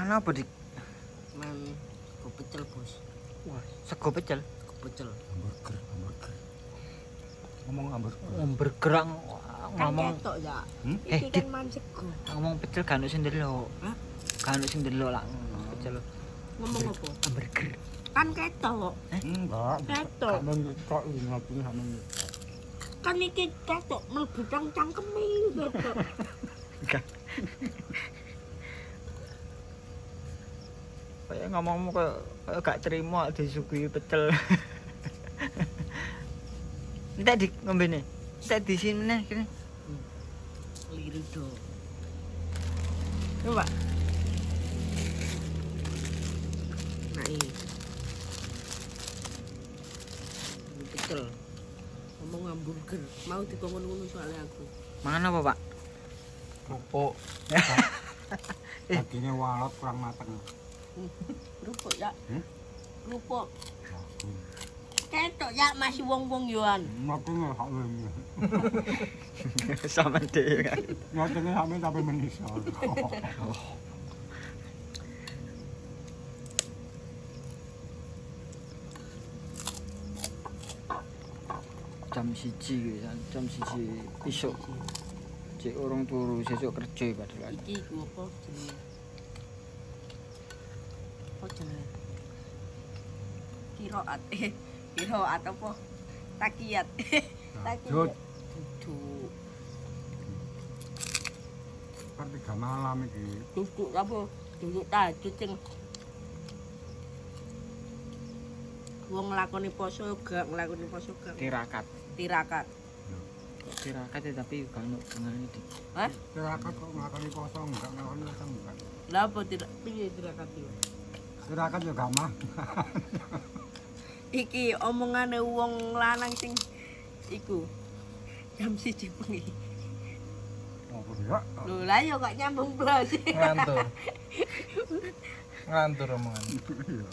Mana apa, Dik? Man sego pecel, Bos. Wah, sego pecel. Sego pecel. Hamburger. Ngomong hamburger. Hamburger ngomong ketok ya. Iki kan man sego. ngomong pecel gak ono sing ndelok. Hah? Gak ono sing ndelok lah pecel. Ngomong apa? Hamburger. Kan ketok. Enggak. Ketok. Kamu kok ngapune kamu. Kan iki ketok mlebu cangkeme ketok. Enggak. Kayak ngomongmu kayak gak terima disuguhi pecel. Entek Dik ngombene. Entek di sini meneh kene. Liru do. Coba. Nah ini. Ini pecel. Ngomong hamburger. Mau dikongkon ngono soalnya aku. Mangan apa, Pak? Kerupuk. Dagingnya walot kurang mateng. Kerupuk ya. Kerupuk. Aku. Ketok ya masih wong-wong yoan. Matengnya hak lemu. Sama dhewe kan. Matengnya sampe sampai menisal. Jam 1 jam 1 isuk. Cek urung turu sesuk kerja padahal. Iki ku apa jenenge? Apa jenenge? Kiraat apa? Takiyat. Tahajud. Duduk. Kan 3 malam iki. Duduk apa? Duduk tahajud sing wong nglakoni poso gak nglakoni poso gak. Tirakat. Tirakat. Tirakat ya, tapi gak ono bungane Dik. Hah? Tirakat kok nglakoni kosong, enggak nglakoni kosong enggak. Lah apa tidak piye tirakat iki? Tirakat yo gak mah. Iki omongane wong lanang sing iku jam 1 bengi. Apa ya? Lho lah yo kok nyambung blas. Ngantur omongan. Iya.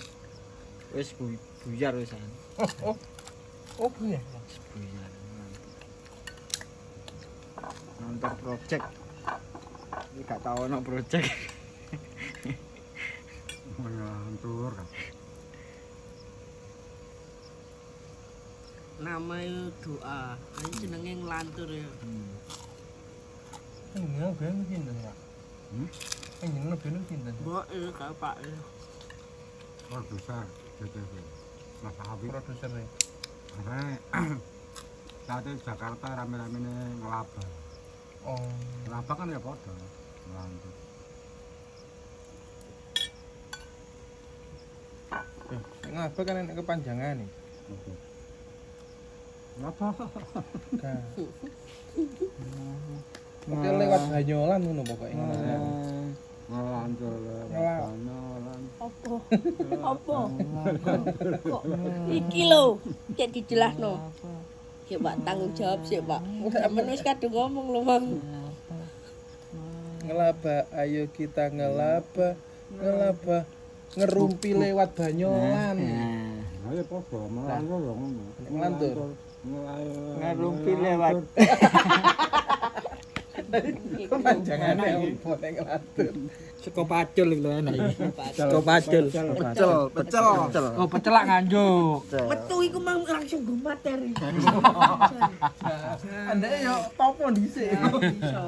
Wis buyar wisan. Oh ya. Buyar. Nonton project. Iki gak tau ono project. Ngantur kan. Namanya doa, ini jenenge nglantur ya. Ini ben pinten ya? Ini ben pinten. Mbok gak Pak. Produser DTV. Mas Habib. Produser e. Saat itu Jakarta rame-rame ngelaba. Oh. Ngelaba kan ya podo. Ngelantur. Ngapa kan enak kepanjangan nih? Ngapa? Kan. Oke lewat Banyolan ngono pokoke ngono. Ngelantur. Ngelantur. Apa? Apa? Kok iki lho, cek dijelasno. Sik Pak tanggung jawab sik Pak. Sampeyan wis kadung ngomong lho, Bang. Ngelaba, ayo kita ngelaba, ngelaba, ngerumpi lewat Banyolan. Ayo podo, ngelantur lho ngono. Ngelantur. Ngerumpi lewat. Kepanjangane opo nek ngelantur. Seko pacul lho enak iki. Seko pacul. Pecel. Oh, pecel lak nganjuk. Metu iku mang langsung go materi. Andake yo topo dhisik. Iso.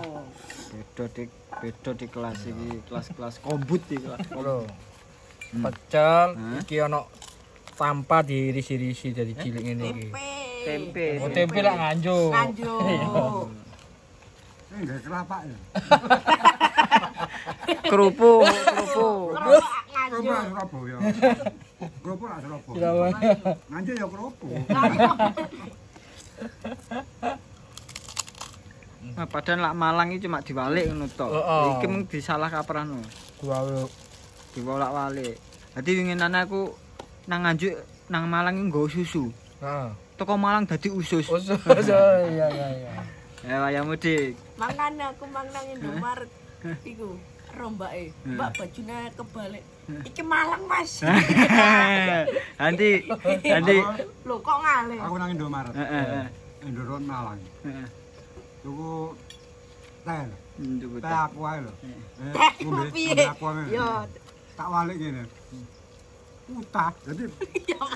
Beda di kelas iki, kelas-kelas kombut iki kelas. Lho. Pecel iki ono tanpa diirisi-irisi dari cilik ngene iki. Tempe. Oh, tempe lak nganjuk. Nganjuk. Enggak kelapa ya. Kerupuk. Kerupuk lah Surabaya. Kerupuk lah Surabaya. Nganjuk ya kerupuk. Nah, padahal lak Malang iki cuma diwalik ngono to. Iki mung disalah kaprahno. Diwolak-walik. Dadi winginane aku nang Nganjuk nang Malang iki nggo susu. Heeh. Teko Malang dadi usus. Usus. Iya. Ya wayamu Dik. Makane aku mang nang Indomaret iku rombake. Mbak bajune kebalik. Iki Malang, Mas. Nanti Lho kok ngalih? Aku nang Indomaret. heeh. Indoron Malang. Heeh. Tuku teh. Nduku Teh aku ae lho. Teh piye? Aku ae. Yo, tak walik ngene. Utah. Jadi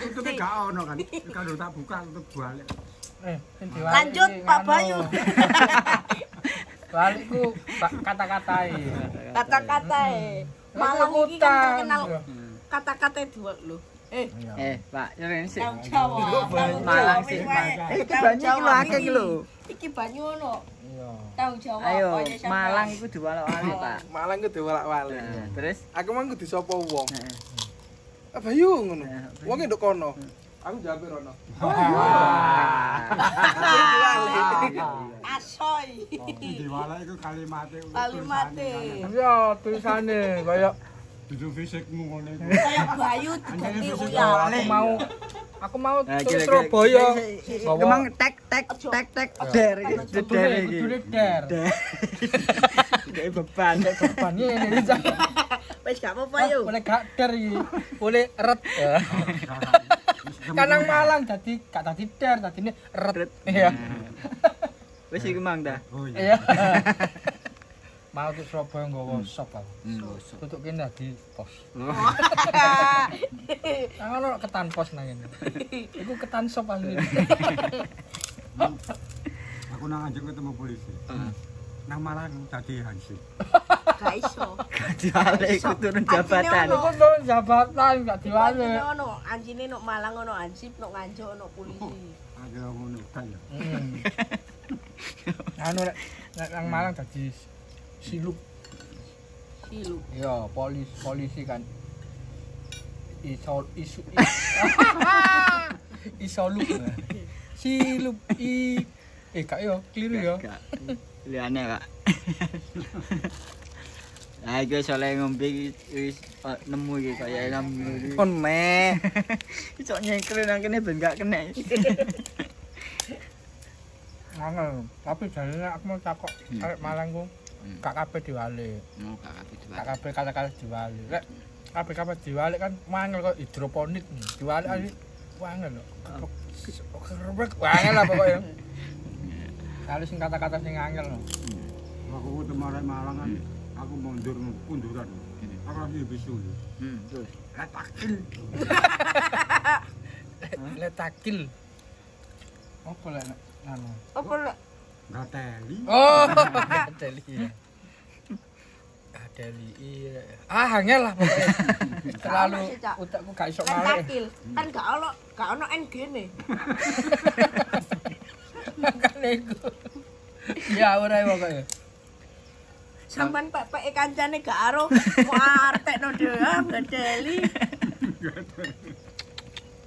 itu gak ono kan. Kalau tak buka untuk balik. Sing diwalik. Lanjut Pak Bayu. Balikku kata-katai. Kata-katae. Malang iki kan terkenal kata-kata dua lho. Pak, nyeren sih. Jawa. Malang sih. Iki banyu iki lho akeh iki lho. Iki banyu ono. Iya. Tanggung jawab Ayo, apa ya, Malang iku diwalok-walik, Pak. Malang ku diwalak-walik. Terus Aku mang kudu sapa wong. Heeh. Bayu ngono. Wong nduk kono. Aku jawab rono. Asoy. Diwalak iku kalimate. Kalimate. Iya, tulisane kaya Dudu fisikmu ngono iku. Kayak Bayu diganti Uya. aku mau Nah, terus kira-kira- Surabaya. Kemang tek der iki. Der iki. Kudune der. Kayak beban. Beban ngene iki. Wis gak apa-apa yo. Boleh gak der iki. Boleh eret. Kanang Malang dadi gak dadi der, dadine eret. Iya. Wis iku mang dah. Oh iya. Iya. Mau ke Surabaya nggawa sop aku. Tutuk kene dadi pos. Nang ono ketan pos nang kene. Iku ketan sop asli. Aku nang anjing ketemu polisi. Nang Malang dadi hansip. Gak iso. Diwalek iku turun jabatan. Iku turun jabatan gak diwale. Anjine ono, anjine nok Malang ono ansip, nok Nganjuk ono polisi. Ada ngono kan ya. Anu nek nang Malang dadi silup. Silu. Iya, polisi kan. Iso lup. Silup gak yo, keliru yo. Liane, Pak. Nah, iki soalnya ngombe wis nemu iki kaya nemu. Kon meh. Iso nyengkel nang kene ben gak kena. Angel, tapi jalane aku mau takok arek Malang ku gak kabeh diwale. Oh, gak kabeh Gak kabeh kata-kata diwale. Lek kabeh diwale kan mangel kok hidroponik. Diwale ali wangel lho. Kerbek wangel lah pokoknya. Kalau sing kata-kata sing angel lho. Aku ketemu arek Malang kan. Aku mundur kunduran. Aku lagi bisu. Terus. Letakil. Letakil. Apa lek anu? Apa lek Gateli. Oh, Deli. Deli. Iya. Angel lah pokoknya. Terlalu sih, Cak. utakku gak iso kan malih. takil? Kan gak ono NG-ne. Makane iku. Ya ora pokoknya. Sampan pek kancane gak aro mau artekno dhewe gadeli.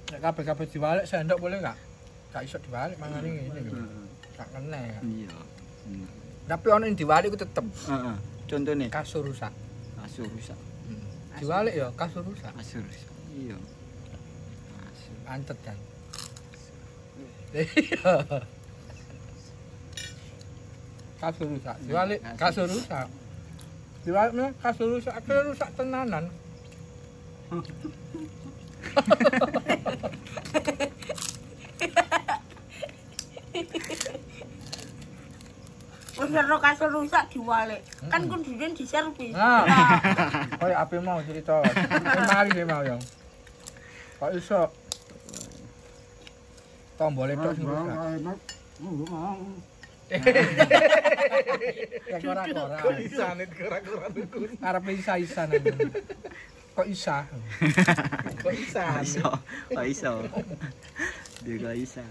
Nek kabeh-kabeh diwalik sendok boleh gak? Gak iso diwalik mangane ngene lho. Gak kena ya. Iya. Tapi ono yang diwalik ku tetep Heeh. Contone kasur rusak. kasur rusak. Diwalik ya kasur rusak. Kasur rusak. Iya. Kasur. Antet kan. Iya. Kasur rusak. Diwalik kasur rusak. Diwaliknya kasur rusak, akhirnya rusak tenanan. Wis ora kasur rusak diwalik. Kan kudune diservis. Nah, koyo ape mau cerita. Mari dhewe mau ya. Kok iso tombole tok sing rusak. Ya ora-ora. Isane kura-kura tuku. Arep isa-isa nang. Kok isa? Kok isane? Iso. Dia gak bisa.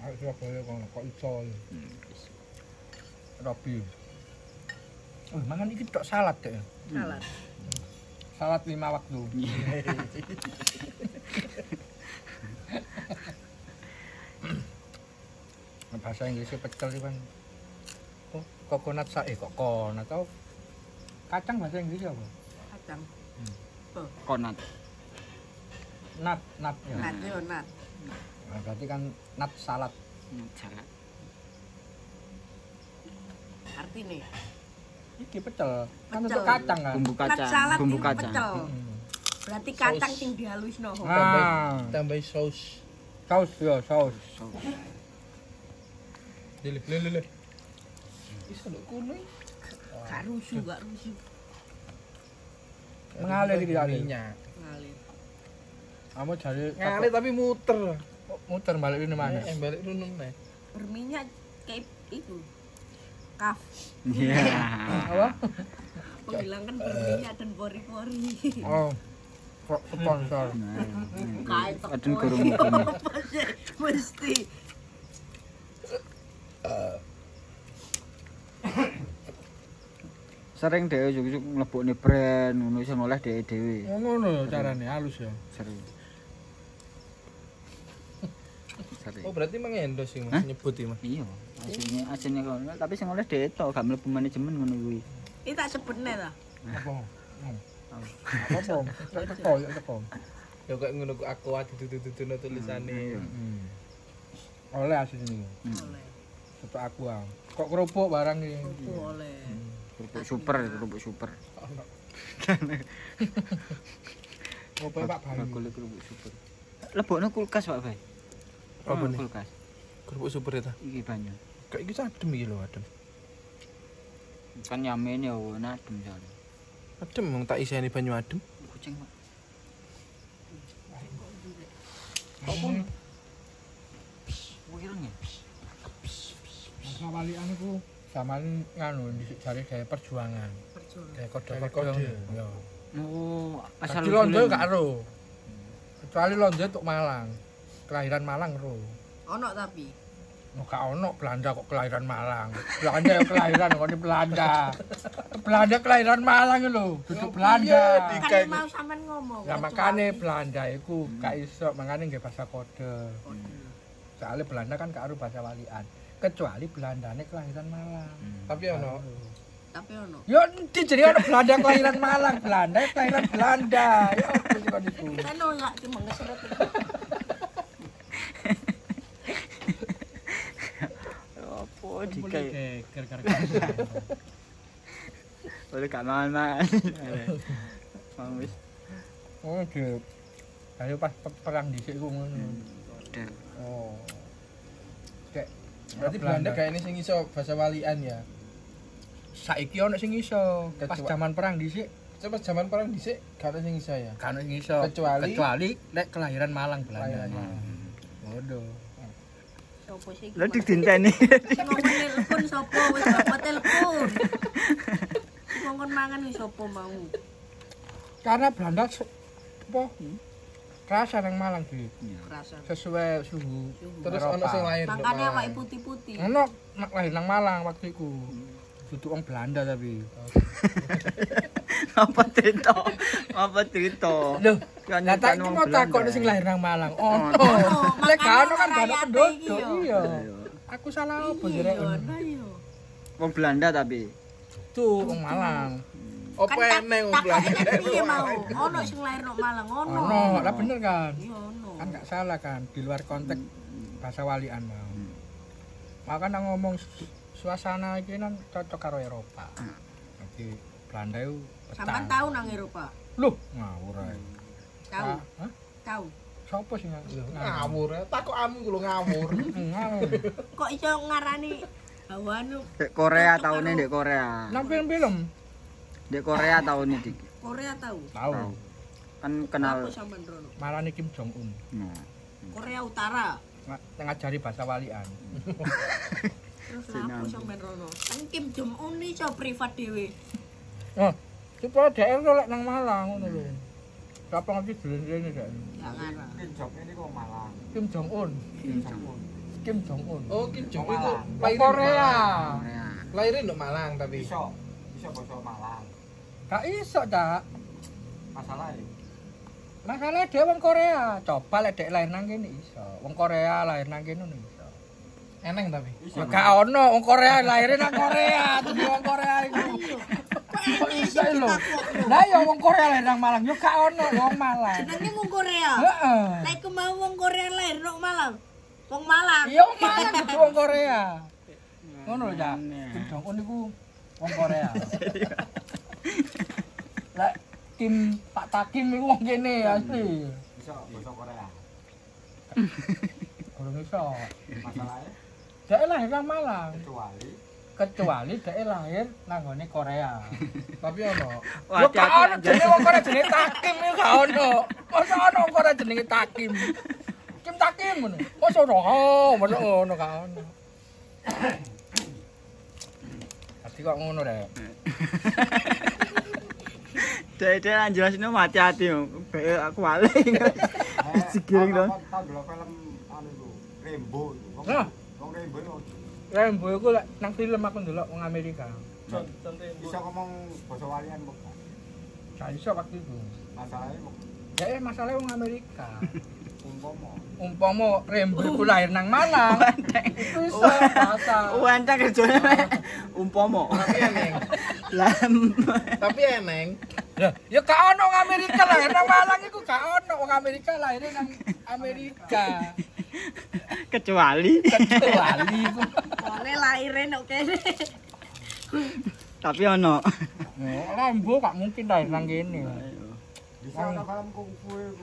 Aku Surabaya kok iso. Robi. Oh, mangan iki tok salad deh. Salah. Salad 5 waktu. Bahasa Inggrisnya pecel sih kan. Oh, coconut coconut tau. Kacang bahasa Inggrisnya apa? Kadang. Konat. Nut ya. Nat yo nat. Nah, berarti kan nut salad. Salad. Artine Iki pecel. Kan Pecel. untuk kacang kan. Bumbu nat kacang. salad Bumbu iki kacang. pecel. Hmm. Berarti kacang sing dihalusno. Nah, Tambah saus. saus ya, saus. Le. Iso lho kuno. Gak rusuh, gak rusuh. Mengalir iki ya. minyak. Ngalir. Kamu jare Ngalir tapi muter. muter balik ini mana? Balik runung nih. Berminyak kayak itu. Kaf. Iya. Apa? Menghilangkan berminyak dan pori-pori. Oh. Sponsor. Kayak Adun guru mungkin. Mesti. Sering dhewe juk-juk mlebokne brand ngono iso oleh dhewe. Ngono ya carane halus ya. Sering. Sering. Oh berarti mengendos sih Mas nyebut iki Mas. Iya, asine kono, tapi sing oleh dhewe to, gak mlebu manajemen ngono kuwi. Ini tak sebutnya ta. Apa? Apa? Teko. Ya kok ngono kok aku dudu-dudu tulisane. Oleh asin ini. Oleh. Tetep aku ah. Kok kerupuk barang iki. Oleh. Kerupuk super. Ngopo Pak Bayu? Bakul kerupuk super. Lebokno kulkas Pak Bay. Apa nih? Kulkas. Kerupuk super ta. Iki banyu. Kayak iki adem iki lho adem. Kan yamen ya adem jan. Adem mong tak iseni banyu adem. Kucing Pak. Apa? Wireng ya. Masa walian iku zaman nganu dhisik jare gawe perjuangan. Gawe kode-kode. Ya. Oh, Asal asal Londo gak ero. Kecuali Londo tok Malang. Kelahiran Malang ero. Ono tapi. Gak ono Belanda kok kelahiran Malang. Belanda ya kelahiran kok di Belanda. Belanda kelahiran Malang lho, duduk Belanda. Kan mau sampean ngomong. Ya makane Belanda iku gak iso, makane nggih bahasa kode. Soalnya Belanda kan gak ero bahasa walian. Kecuali Belandane kelahiran Malang. Tapi ono Tapi ono. Yo endi jenenge ono Belanda kelahiran Malang, Belanda kelahiran Belanda. Yo apa sih kok niku? Kan enggak cuma ngeseret. apa dikai. Gara-gara Oleh gak mangan. Mang wis. oh de. Ayo pas perang dhisik ku ngono. Udah. Oh. Kayak berarti Belanda kayak ini sing iso bahasa walian ya. Saiki ono sing iso, pas zaman perang dhisik, Coba zaman perang dhisik gak ada sing iso ya. kan sing iso. Kecuali nek kelahiran Malang Belanda. Waduh. Sopo sih? Lah didinteni. Ngomong telepon sopo wis apa telepon. Ngomong mangan wis sopo mau. Karena Belanda apa? Kerasa nang Malang iki. Rasa. Sesuai suhu. Terus Eropa. ono sing lain. Makanya awake putih-putih. Ono mak lahir nang Malang waktu iku. Duduk wong Belanda tapi. Apa cerita? Apa cerita? Loh, lah tak iki mau takok sing lahir nang Malang. Ono. Lek gak ono kan gak ono penduduk. Iya. Aku salah apa jere ngono. Ayo. Wong Belanda tapi. Tuh wong Malang. Apa eneng wong Belanda? Iya mau. Ono sing lahir nang Malang ono. Ono, lah bener kan? Iya ono. Kan gak salah kan di luar konteks bahasa walian mau. Makanya ngomong suasana iki nang cocok karo Eropa. Jadi Belanda itu Sampean tahu nang Eropa? Loh, ngawur ae. Tahu. Hah? Tahu. Sopo sing ngawur? Ngawur ya. Takokanmu ku lho ngawur. Ngawur. Kok iso ngarani hawanu Dek Korea taune Dek Korea. Nang film-film Dek Korea taune dik. Korea tahu? tahu. Kan kenal. Apa sampean rono? Marani Kim Jong Un. Nah, Korea Utara. Ngajari bahasa walian. Terus apa sampean rono? Kan Kim Jong Un iso privat dhewe. Oh, supaya daerah lek nang Malang ngono lho. Siapa ngerti delen-delen iki? Jangan. Kim Jong Un. Kim Jong Un. Oh, Kim Jong Un Wong lahir Korea. Korea. Lahirin nduk Malang tapi. Iso basa Malang. Gak iso, Cak. Masalahe Masalah dia wong Korea. Coba lek dek lahir nang kene iso. Wong Korea lahir nang kene iso. Eneng tapi. Ya gak ono wong Korea lahir nang Korea, dadi wong Korea iku. Kok iso lho? Lah ya wong Korea lahir nang Malang, yo gak ono wong Malang. Jenenge wong Korea. Heeh. Lek ku mau wong Korea lahir nang Malang. Wong Malang. Iya wong Malang kudu wong Korea. Ngono lho, Cak. Kim Jong Un iku wong Korea. Lah tim Pak Takim iku wong kene asli. iso basa Korea. Kurang iso. Masalahe Dek lahir nang Malang. kecuali kecuali dhek lahir nang ngone Korea. Tapi ono. Yo gak ono jenenge wong Korea jenenge Takim yo gak ono. Masa ono wong Korea jenenge Takim. Kim Takim ngono. Masa ono gak ono. Ati kok ngono rek. Dek anjelasin hati-hati yo. Aku wale. Digiring dong. Tahu delok film anu iku, Rembo iku. Nah. Wong Rembo iku Rembo iku lek nang film aku ndelok wong Amerika. bisa ngomong basa walian kok. Gak iso waktu itu. Masalahnya kok Ya masalahnya wong Amerika. umpama Umpama Rembo iku lahir nang Malang. Itu iso bahasa. Wenteng kerjane umpama. Tapi emeng. Tapi emeng. Ya gak ono wong Amerika lahir nang Malang iku gak ono wong Amerika lahir nang Amerika. Kecuali Kecuali iku. Wong lahire nek kene. tapi ono. Rembo gak mungkin lahir nang kene. bisa ana film kungfu iku.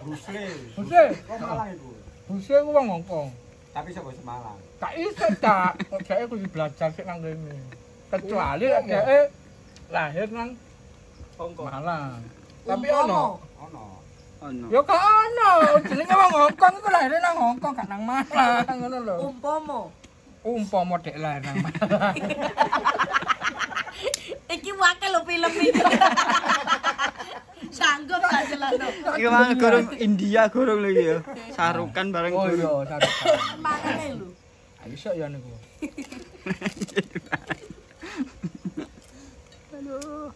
Bruce Lee. Buse, Kok Malang iku. buse ku wong Hongkong. Tapi sapa Semarang. Gak iso tak. Dhek kudu belajar sik nang kene. Kecuali dhek lahir nang Hongkong. Malang. Tapi ono. Ono. Ono. Ya gak ono, jenenge wong Hongkong iku lahir nang Hongkong gak nang Malang ngono lho. Umpama dhek lahir nang Malang. Iki wakil lho film iki. Sanggup gak jelano. Iki mang gorong India gorong lho iki ya. Sarukan bareng Oh iya, gorong. sarukan. Makane lho. Iso ya niku. Aduh.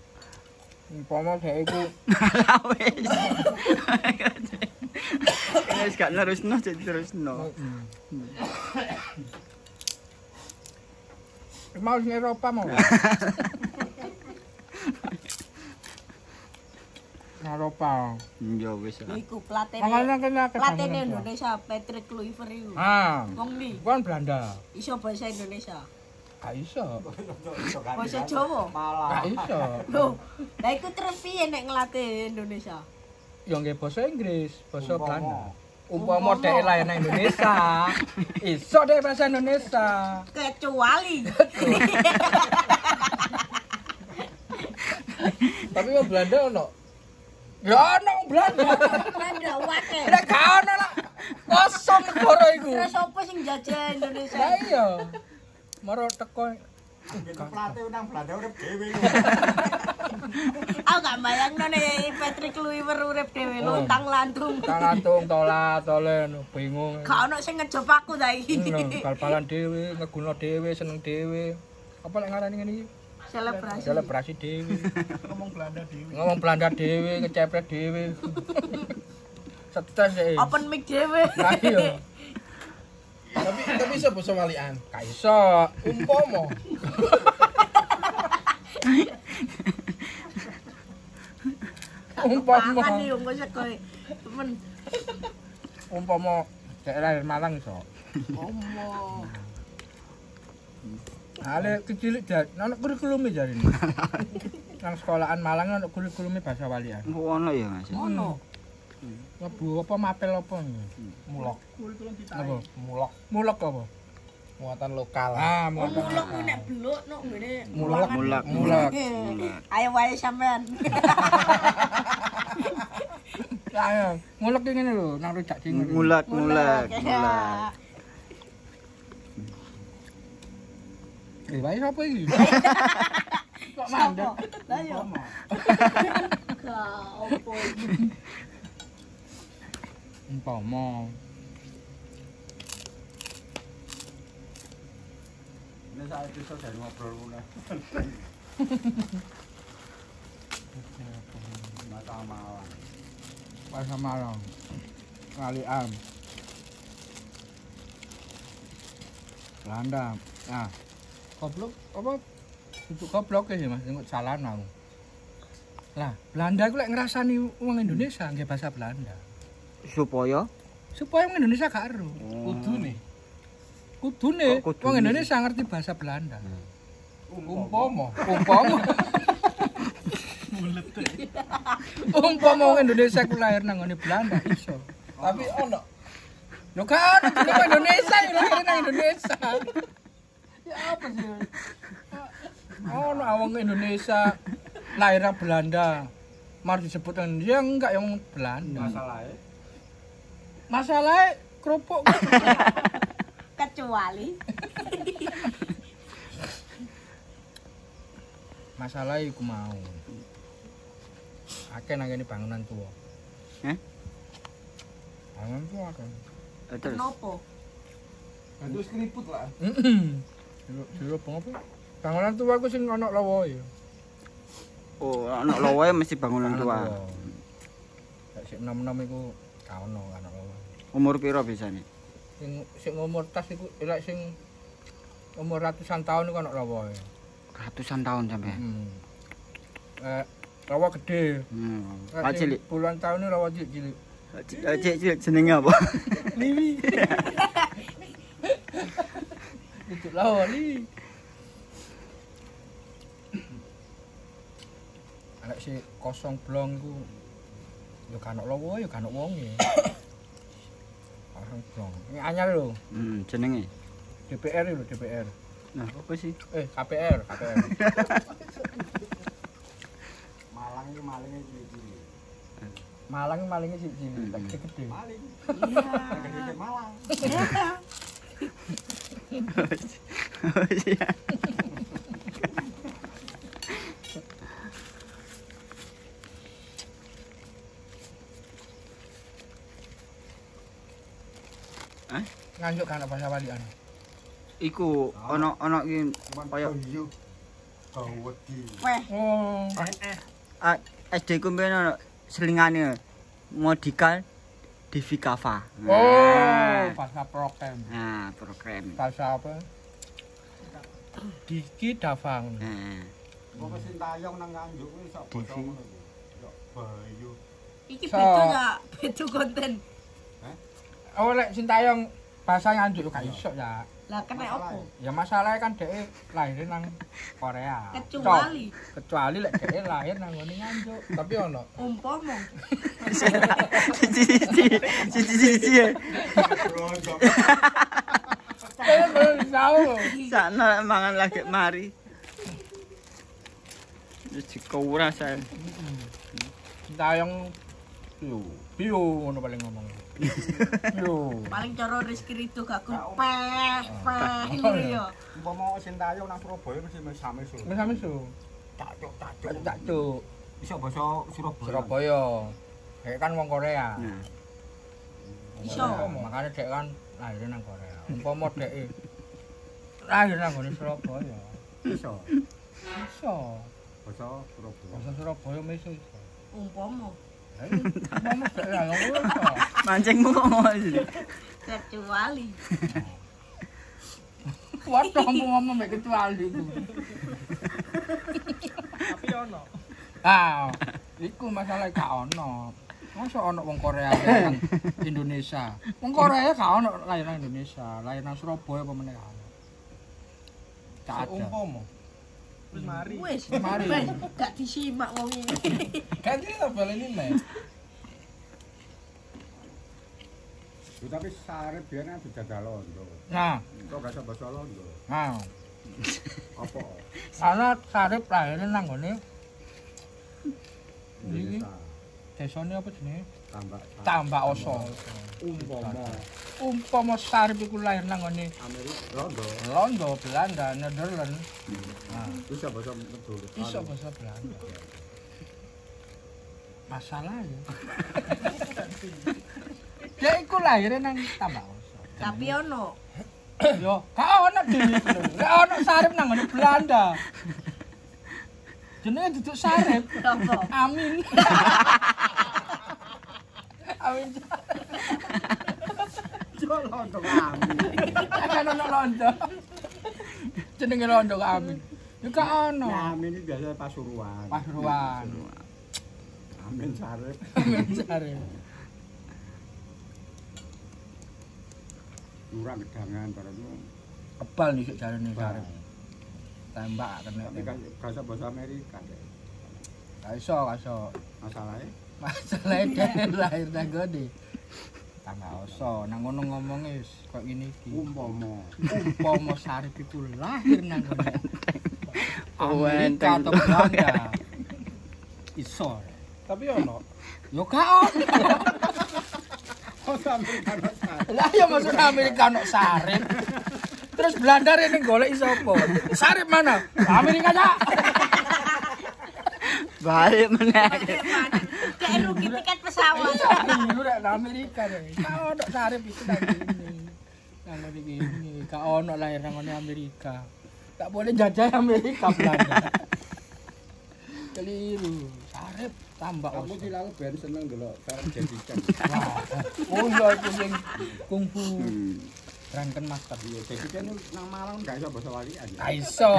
Umpama dhek iku Wis. Wis gak nerusno jadi terusno. mau sing Eropa mau. Eropa. Ya wis. Iku pelatih. Makanya kena Pelatih Indonesia Patrick Kluivert iku. Ah. Wong ndi? Kan Belanda. Iso bahasa Indonesia. Gak iso. Bahasa Jawa. Gak iso. Loh, lah iku terus piye nek nglatih Indonesia? Ya nggih basa Inggris, basa Umpama. Belanda. Umpama dhek lahir nang Indonesia, iso dhek bahasa Indonesia. Kecuali. Tapi wong Belanda ono. Ya ono wong Belanda. Belanda wake. Nek gak ono lah. Kosong negara iku. Terus apa sing jajah Indonesia? Lah iya. Maro teko Gitu pelatih nang Belanda urip dhewe. Aku gak bayangno nek Patrick Kluivert urip dhewe lontang lantung. Tangatung tolat tolen bingung. Gak ono sing ngejop aku ta iki. Bal-balan dhewe, ngeguno dhewe, seneng dhewe. Apa lek ngarani ngene iki? Selebrasi. Selebrasi dhewe. Ngomong Belanda dhewe. Ngomong Belanda dhewe, ngecepret dhewe. Stres e. Open mic dhewe. Lah iya. Tapi iso basa walian. Gak iso. Umpama. Umpama. Apa nih wong kowe temen. Umpama daerah Malang iso. Omo. Ale kecil jar, ana kurikulum jare. Nang sekolahan Malang ana kurikulum bahasa walian. Ono ya Mas. Ono. Lebu apa mapel apa? Mulok. Apa? Mulok. Mulek apa? Muatan lokal. Ah, mulek. Mulak ku nek beluk nok ngene. Mulek. Mulak. Mulek. Ayo wae sampean. Ayo, mulek ki ngene lho, nang rujak cingur. Mulak. Wae sapa iki? Kok mandek? Lah yo. Gak opo iki. Umpama. Nek sak iso dari ngobrol ngono. Mata malang. Bahasa Malang. Kalian. Belanda. Nah, goblok apa? Itu goblok ya Mas, engko salah aku. Lah, Belanda iku lek ngrasani wong Indonesia nggih bahasa Belanda. Supaya Supaya wong Indonesia gak ero. Kudune. Kudune Kok kudune wong sih? Indonesia ngerti bahasa Belanda. Umpama. Umpama wong Indonesia ku lahir nang ngene Belanda iso. Tapi ono. Yo kan jeneng Indonesia yo lahir nang Indonesia. Ya apa sih? Oh, no, awang Indonesia lahir Belanda. Mari disebutkan dia enggak yang Belanda. Masalahnya kerupuk Kecuali masalah iku mau. Akeh nang kene bangunan tua. Bangunan tua akeh. Terus. nopo? Bantu skriput lah. Dulu apa? Bangunan tua aku sing ono lawoe. Oh, anak lawae mesti bangunan tua. Lek sik nom-nom iku ka ono anak lawoe. Umur piro biasane? Sing umur tas iku lek sing umur ratusan tahun iku ono lawoe. Ratusan tahun sampe. Lawa gede. Pak cilik. Puluhan tahun ini lawa cilik-cilik. Cilik jenenge apa? Liwi. Itu lawa li. Anak si kosong blong iku ya kan lawa ya kan wonge. Kosong blong. Ini anyar lho. Jenenge. DPR lho, DPR. Nah, apa sih? KPR. Malang iki malinge cilik-cilik. Malang malingnya cilik-cilik, gede-gede. Maling. Iya. Gede Malang. Oh iya. Nganjuk kan apa sawalian. Iku ono iki kaya yo. Wedi. Weh, Oh. SD ku mben ono selingane Modikal Divikava. Oh, bahasa program. Nah, program. Bahasa apa? Diki Davang. Nah, Kok Sintayong nang Nganjuk kuwi sok basa ngono iki. Yo Bayu. iki So- betul ya, betul konten. Oh, lek Sintayong bahasa Nganjuk gak iso ya. Lah kena opo? Ya masalahnya kan dhek lahir nang Korea. Kecuali Kecuali lek dhek lahir nang ngene Nganjuk. Tapi ono. umpama cici. Saya belum tahu. Sana mangan lagi mari. Wis dikura saya. Sintayong piu ngono paling ngomong. Piu. paling cara Rizky Ridho gak peh ngono ya. Umpama Sintayong nang Surabaya mesti mesu. Misu. Cacuk. Cacuk. Iso basa Surabaya. Surabaya. Dhek kan wong Korea. Nah, Iso. Makanya dhek kan lahir nang Korea. Umpama dhek lahir nang ngene Surabaya. Iso. Iso. Basa Surabaya. Bahasa Surabaya iso iso. Umpama Umpama dhek lahir ngono iso. mancingmu kok ngono sih. kecuali Waduh ngomong mek kecuali iku. Tapi ono. Ah, iku masalah gak ono. Masa ono wong Korea nang Indonesia. Wong Korea gak ono lahir nang Indonesia, lahir nang Surabaya apa meneh ono. Gak ada. Umpama. Wis mari. wis Mari. wis, gak disimak wong iki. Kan dia baleni nek. Yo tapi sarep biyen kan dijajal Londo. Nah, Kok gak iso basa Londo. nah. Apa? Ana Sarip lahir nang ngene Indonesia. desane apa jenenge? Tambak. Tambak Oso. Umpama Sarip iku lahir nang ngene Amerika Londo. Londo, Belanda, Netherlands. Nah, Iso basa Medul. iso bahasa Belanda. Masalah ya. Dia iku lahir nang Tambak Oso. Tapi ono Yo, gak ono dhewe. Gak ono Sarip nang ngene Belanda. Jenenge duduk Sarip. apa? Amin. Amin. Londo kami. Kan ono Londo. Jenenge Londo kok Amin. Ya gak ono. Amin iki biasa Pasuruan. Pasuruan. Amin sarep. Amin Sarip. Kurang gedangan para itu. Kebal nih jarane Sarip. Tembak kena. Tapi gak iso basa Amerika deh. Gak iso. Masalahnya Masalahnya dia lahir nang gede. tambah oso. Nang ngono ngomongnya wis kok ngene iki. Umpama Sarip iku lahir nang kono. Amerika atau Belanda. Iso. Tapi ono. Yo gak ono. Lah ya masuk Amerika ono Sarip. Terus Belanda rene golek sapa? Sarip mana? Amerika dak. Balik meneh. Kayak rugi tiket pesawat. Iku nek Amerika deh. Kau ono Sarip itu nang ini. Nang ini. Kau ono lahir nang Amerika. Tak boleh jajah Amerika Belanda. Keliru. Sarip tambah kamu oso. dilalu ben seneng delok cara jadikan. Oh iya itu sing kungfu. Ranken master. Iya, jadikan nang Malang gak iso basa walian. Aiso.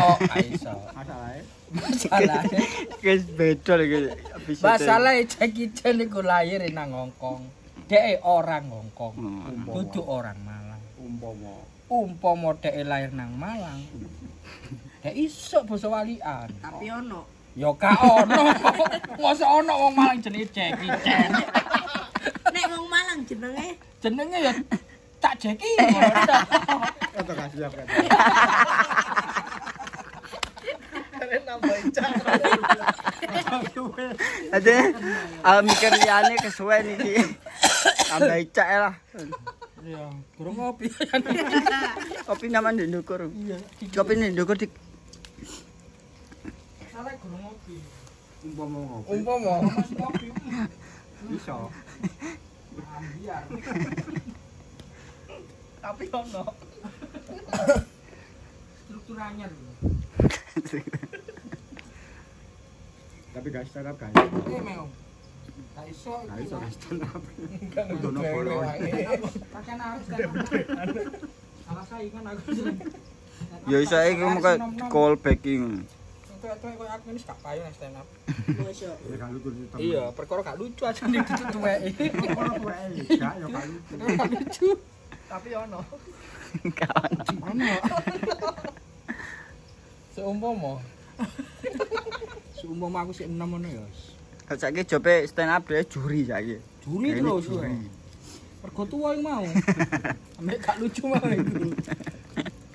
Masalahe Masalahnya. Guys beda lagi episode. Masalahnya Jackie Chan iku lahir nang Hong Kong. Dhek orang Hong Kong. Dudu orang Malang. Umpama dhek lahir nang Malang. Dhek iso basa walian. Tapi ono. Ya gak ono. Mosok ono wong Malang jenenge Jackie Chan. Nek wong Malang Jenenge ya tak Jackie. atau gak siap kan. Ade mikir liyane kesuwen iki. Tambah icak lah. Iya, kurang ngopi. Kopi nyaman di ndukur. Iya. Kopi di ndukur dik. Salah kurang ngopi. Umpama. Masih ngopi. Iso. Biar. Tapi ono. Strukturanya lho. Tapi gak stand up guys. Memang. Gak iso. Gak iso stand up. Enggak Kudu nopo. Pakai harus kan. Salah saingan aku. Ya iso iki muka call backing. Tuwek-tuwek koyo aku ini gak payu nek stand up. Mosok. Ya gak lucu sih. Iya, perkara gak lucu aja nih tuwek-tuwek. Ora tuweke gak ya gak lucu. Gak lucu. Tapi ono. Ono. Seumpama aku sik 6 ngono ya. Saiki jobe stand up dhewe juri saiki. Juri terus. Pergo tuwa iki mau. Ambek gak lucu mau iku.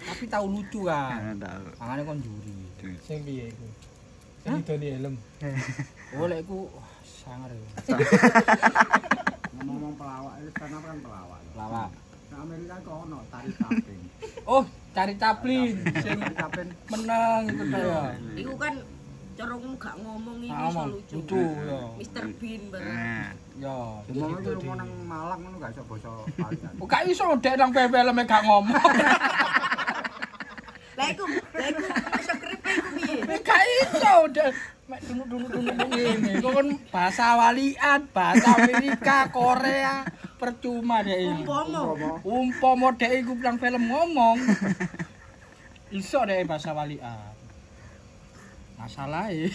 Tapi tahu lucu kan. Tahu. Mangane kon juri. Sing piye iku? Sing idone helm. Oh lek iku sangar ya. Ngomong pelawak itu stand up kan pelawak. Lawak. Nah Amerika kok ono tari taping. Oh, cari Chaplin sing menang itu saya. Iku kan corongmu gak ngomong iki Ah, iso Mang, lucu. lucu ya. Mr. Bean bareng. Nah, Ya, Ngomong itu rumah nang Malang ngono gak iso basa walian. oh gak iso dek nang film gak ngomong. Lah iku iso kripe iku piye? Gak iso dek mek dunuk-dunuk ngene. Iku kan bahasa walian, bahasa Amerika, Korea, percuma dek iki. Umpama dek iku nang film ngomong. Iso dek bahasa walian. Masalahe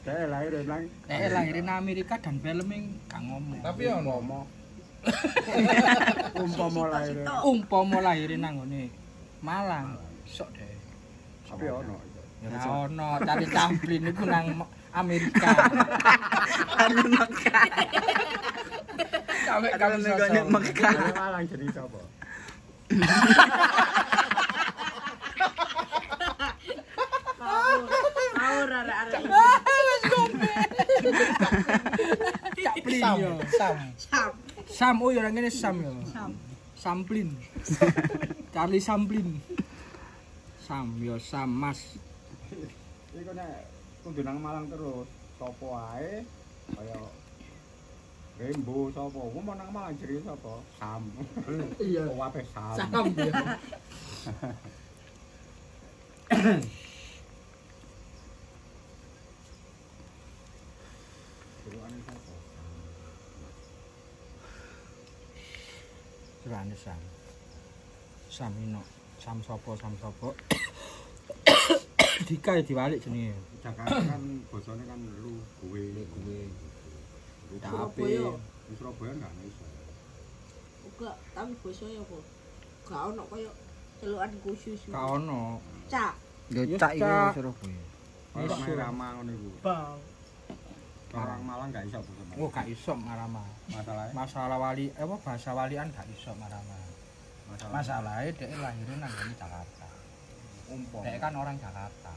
Saya lahir nang lahirin Amerika dan filmnya gak ngomong. Tapi ono. umpama lahir. Lahirin nang ngene Malang, sok deh. Tapi ono. Ya ono, cari Chaplin iku nang Amerika. Sampai kalau megane Mekah. Malang jadi sapa? Ngawur arek-arek iki. Chaplin yo. Sam. Sam oh ya ngene Sam yo. Samplin. Charlie Samplin. Sam yo Sam Mas. Iku nek kudu nang Malang terus. Sopo ae kaya Rembo sapa? Ku mau nang Malang jeri sapa? Sam. Iya. Wape Sam. Sam yo. Serane Sam. Sam ino. Sam sapa? Dika diwalik jenenge. Jakarta kan bosone kan lu gue. Tapi di Surabaya enggak iso. Uga tapi basa ya apa? Gak ono kaya celukan khusus. Ka ono. Cak. Yo cak iki Surabaya. Ono Rama ngono iku. Bang. Orang Malang gak iso basa Malang. Oh, gak iso marama. Masalahnya Masalah wali apa bahasa walian gak iso marama. Masalahnya dhek lahirnya nang ngene Jakarta. Dhek kan orang Jakarta.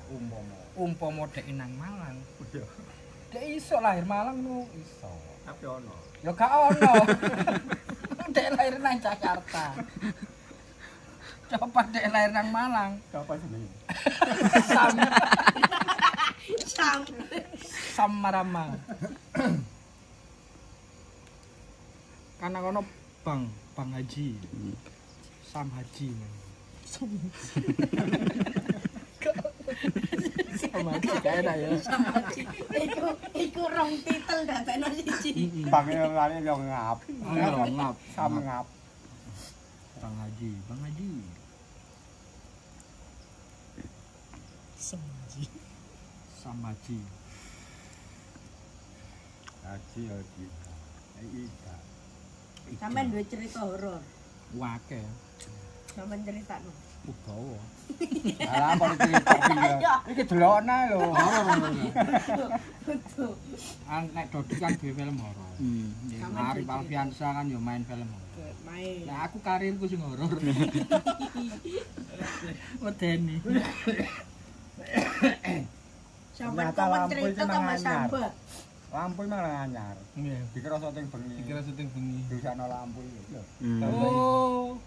Umpama dhek nang Malang. Dhek iso lahir Malang no iso. Tapi ono. Ya gak ono. Dhek lahir nang Jakarta. Coba dhek lahir nang Malang. Siapa jenenge? Sam marama. Karena kono Bang Haji. Sam Haji. Sam Haji gak enak ya. Iku rong titel dadekno siji. Bang ngene yo ngap. Ngap. Sam ngap. Bang Haji. Sam Haji. Haji kita. Ika. Sampeyan duwe cerita horor. Wake. Sampeyan critakno. Ugawa. Alah kok cerita iki. Iki delokne lho. Betul. Nek Dodi kan dhewe film horor. Arif Alfiansa kan yo main film horor. Main. Nah aku karirku sing horor. Wedeni. Sampeyan Ternyata kok lampu cerita itu tambah nang sambat. Lampu malah anyar. Nggih. Dikira syuting bengi. Dikira syuting bengi. Dusakno lampu iki lho. Oh.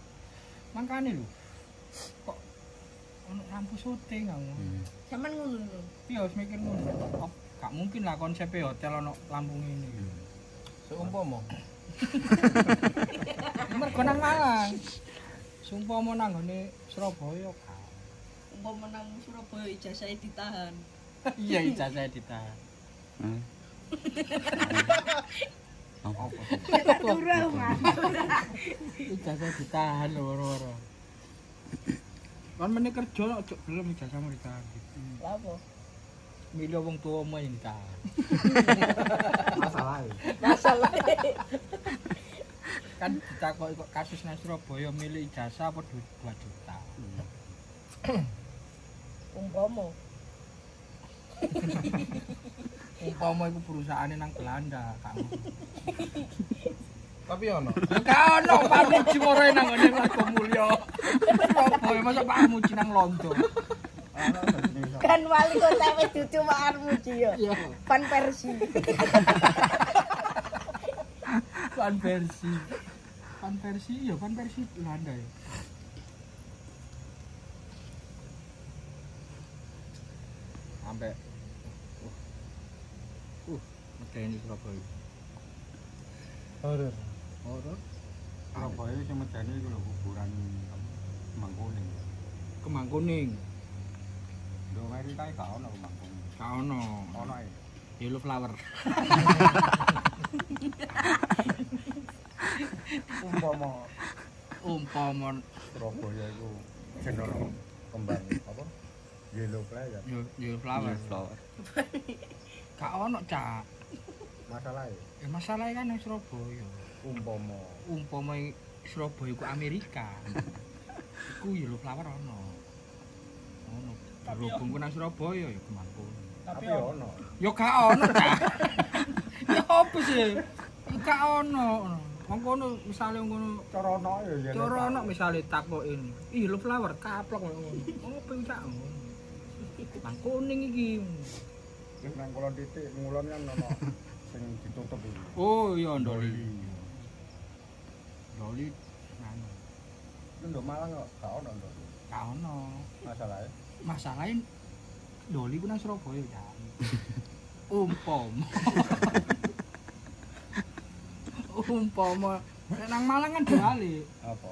Mangkane lho. Kok ono lampu syuting kamu. Sampeyan ngono lho. Iya wis mikir ngono. Oh, gak mungkin lah konsep hotel ono lampu ngene. Seumpama Mergo nang Malang. Sumpama nang ngene Surabaya gak. Umpama nang Surabaya ijazah ditahan. Iya ijazah ditahan. Turun, Ijazah ditahan loro-loro. Kan meneh kerja nek ojo gelem ijazahmu ditahan. Lha apa? Milih wong tuwamu yang ditahan. Masalah. Kan ditakoki kok kasus nang Surabaya milih ijazah apa duit 2 juta. Umpama Umpama iku perusahaane nang Belanda, kamu. tapi ono. Gak ono Pak Muji moroe nang ngene Margo Mulya. Surabaya masa Pak Muji nang Londo. kan wali kota wis dudu Pak Muji yo. Iya. Pan Persi. Pan Persi. Pan Persi ya, Pan Persi Belanda ya. Sampai medeni Surabaya. Horor. Surabaya sing medeni iku lho kuburan Mangkuning. Kemangkuning. Lho Amerika gak ono Mangkuning. Gak ono. Ono ae. Yellow flower. Umpama Surabaya iku jeneng kembang apa? Yellow Flower. yellow flower. Gak ono, Cak. Masalahnya Ya masalahnya kan nang Surabaya. Umpama Surabaya iku Amerika. Iku yellow flower ono. Ono. Berhubung nang Surabaya ya kemangkun. tapi ono. Ya gak ono, Cak. Ya apa sih? Gak ono. Wong kono misale ngono Cara ono ya yen. cara ono misale takokin, "Ih, yellow flower kaplok ngono." Opo Cak ngono. Mangkuning iki. Wis nang kulon titik ngulon kan ono sing ditutup iki. Oh iya Ndoli. Ndoli nang Itu ndok Malang kok gak ono ndok. gak ono. Masalahnya Masalahe Ndoli ku nang Surabaya ya. Umpama nek nang Malang kan diwali apa?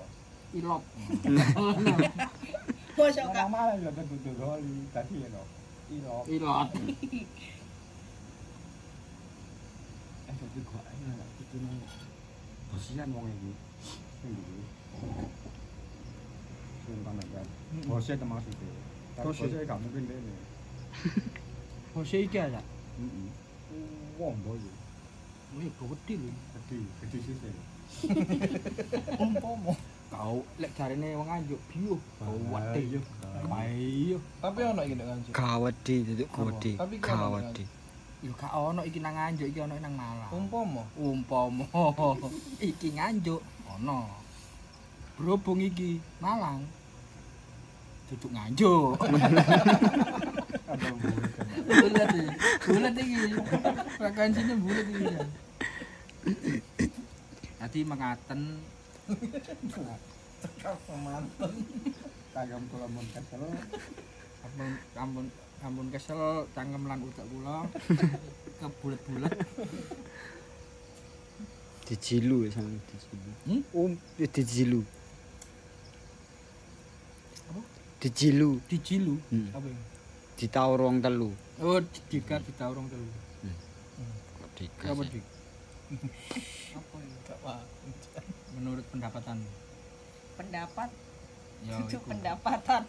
ilop. Bosok Orang Malang ya tentu doli tadi ya no. Ilok. Ilot. Jadi gua aja lah itu nang bosian wong iki. Sing iki. Sing kan. Bosnya termasuk itu. Bosnya gak mungkin dene. Bose iki ala. Heeh. Wong boy. Wih, gede lho. Gede sih. Umpama kau lek jarene wong Anjuk biuh. Gawat yo. Ayo. Tapi ono iki nek kanjeng. Gawedi itu gawedi. Tapi Gawedi. Yo gak ono iki nang Nganjuk, iki ono nang Malang. Umpama Umpama iki Nganjuk ono. Berhubung iki Malang. Duduk Nganjuk. Bulat iki. Bulat iki. Frekuensinya bulat iki. Dadi mengaten manten. Kagam kula mun kesel. ampun kesel cangkem lan utek kula kebulet-bulet. Dijilu ya sama dijilu. Dijilu. Apa? Dijilu. Dijilu. Hmm. Apa ya? Ditaur wong telu. Oh, dikat ditaurung telu. Kok digas. Apa ya? dik? Apa ya? Gak paham. Menurut pendapatan. Pendapat Ya itu iku. pendapatan.